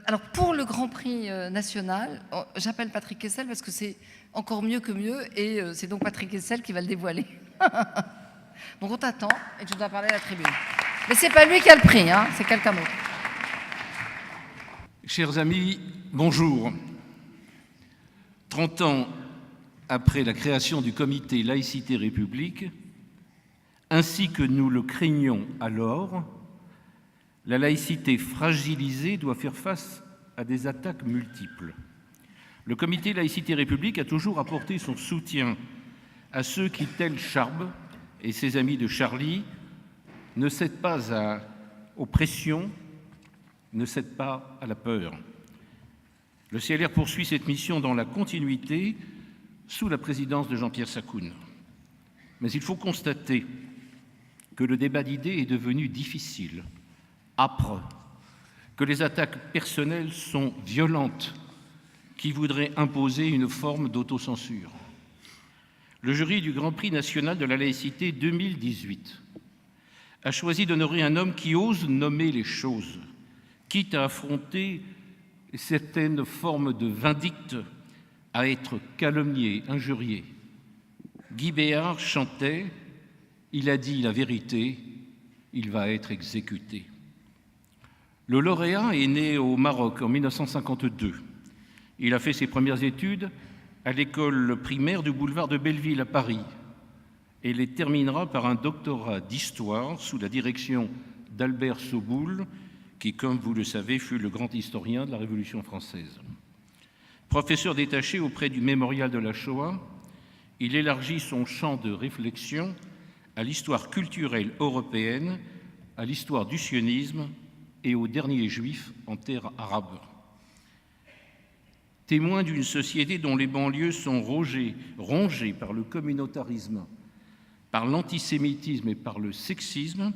Alors pour le Grand Prix national, j'appelle Patrick Kessel parce que c'est encore mieux que mieux et c'est donc Patrick Kessel qui va le dévoiler. Donc on t'attend et tu dois parler à la tribune. Mais c'est pas lui qui a le prix, hein, c'est quelqu'un d'autre. Chers amis, bonjour. 30 ans après la création du comité Laïcité République, ainsi que nous le craignions alors, la laïcité fragilisée doit faire face à des attaques multiples. Le comité Laïcité République a toujours apporté son soutien à ceux qui, tels Charb et ses amis de Charlie, ne cèdent pas aux pressions, ne cèdent pas à la peur. Le CLR poursuit cette mission dans la continuité sous la présidence de Jean-Pierre Sakoun. Mais il faut constater que le débat d'idées est devenu difficile, âpre, que les attaques personnelles sont violentes, qui voudraient imposer une forme d'autocensure. Le jury du Grand Prix national de la laïcité 2018 a choisi d'honorer un homme qui ose nommer les choses, quitte à affronter certaines formes de vindicte, à être calomnié, injurié. Guy Béart chantait « Il a dit la vérité, il va être exécuté ». Le lauréat est né au Maroc en 1952. Il a fait ses premières études à l'école primaire du boulevard de Belleville à Paris et les terminera par un doctorat d'histoire sous la direction d'Albert Soboul, qui, comme vous le savez, fut le grand historien de la Révolution française. Professeur détaché auprès du Mémorial de la Shoah, il élargit son champ de réflexion à l'histoire culturelle européenne, à l'histoire du sionisme et aux derniers juifs en terre arabe. Témoin d'une société dont les banlieues sont rongées par le communautarisme, par l'antisémitisme et par le sexisme,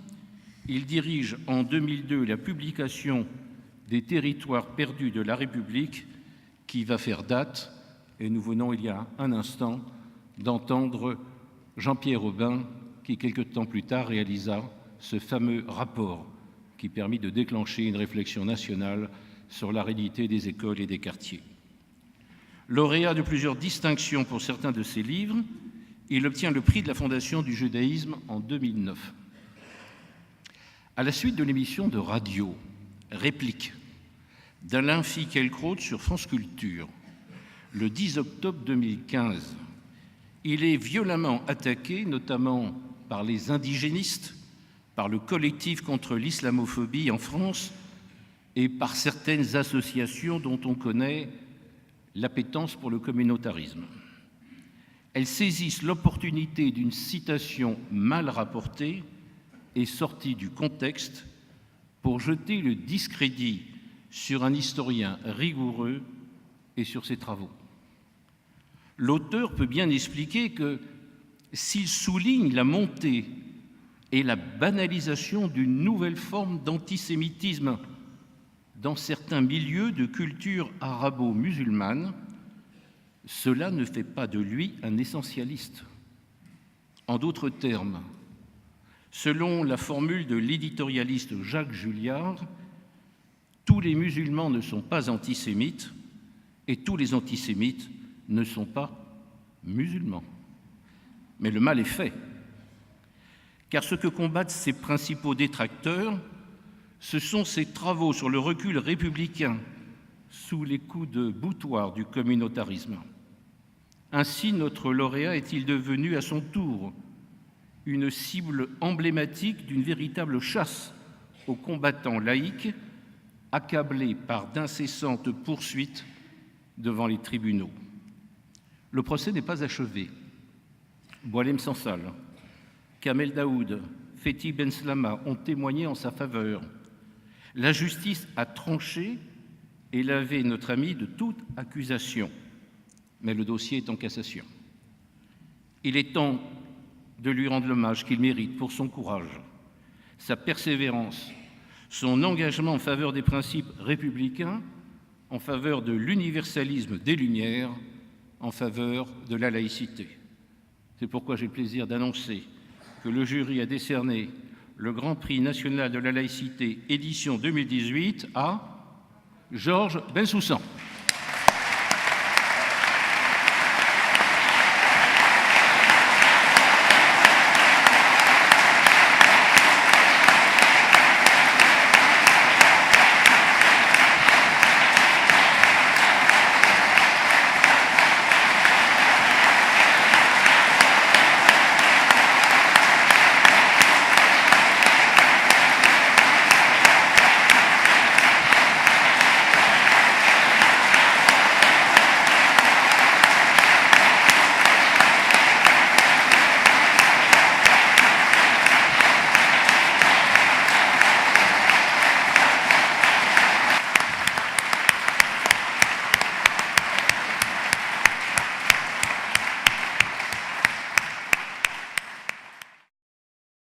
il dirige en 2002 la publication des Territoires perdus de la République qui va faire date, et nous venons il y a un instant d'entendre Jean-Pierre Aubin qui, quelque temps plus tard, réalisa ce fameux rapport qui permit de déclencher une réflexion nationale sur l'aridité des écoles et des quartiers. Lauréat de plusieurs distinctions pour certains de ses livres, il obtient le prix de la Fondation du judaïsme en 2009. À la suite de l'émission de radio « Réplique » d'Alain Finkielkraut sur France Culture, le 10 octobre 2015, il est violemment attaqué, notamment par les indigénistes, par le collectif contre l'islamophobie en France et par certaines associations dont on connaît l'appétence pour le communautarisme. Elles saisissent l'opportunité d'une citation mal rapportée et sortie du contexte pour jeter le discrédit sur un historien rigoureux et sur ses travaux. L'auteur peut bien expliquer que s'il souligne la montée et la banalisation d'une nouvelle forme d'antisémitisme dans certains milieux de culture arabo-musulmane, cela ne fait pas de lui un essentialiste. En d'autres termes, selon la formule de l'éditorialiste Jacques Julliard, tous les musulmans ne sont pas antisémites et tous les antisémites ne sont pas musulmans. Mais le mal est fait, car ce que combattent ses principaux détracteurs, ce sont ses travaux sur le recul républicain sous les coups de boutoir du communautarisme. Ainsi, notre lauréat est-il devenu à son tour une cible emblématique d'une véritable chasse aux combattants laïcs, accablés par d'incessantes poursuites devant les tribunaux. Le procès n'est pas achevé. Boualem Sansal, Kamel Daoud, Fethi Benslama ont témoigné en sa faveur. La justice a tranché et lavé notre ami de toute accusation, mais le dossier est en cassation. Il est temps de lui rendre l'hommage qu'il mérite pour son courage, sa persévérance, son engagement en faveur des principes républicains, en faveur de l'universalisme des Lumières, en faveur de la laïcité. C'est pourquoi j'ai le plaisir d'annoncer que le jury a décerné le Grand Prix national de la laïcité édition 2018 à Georges Bensoussan.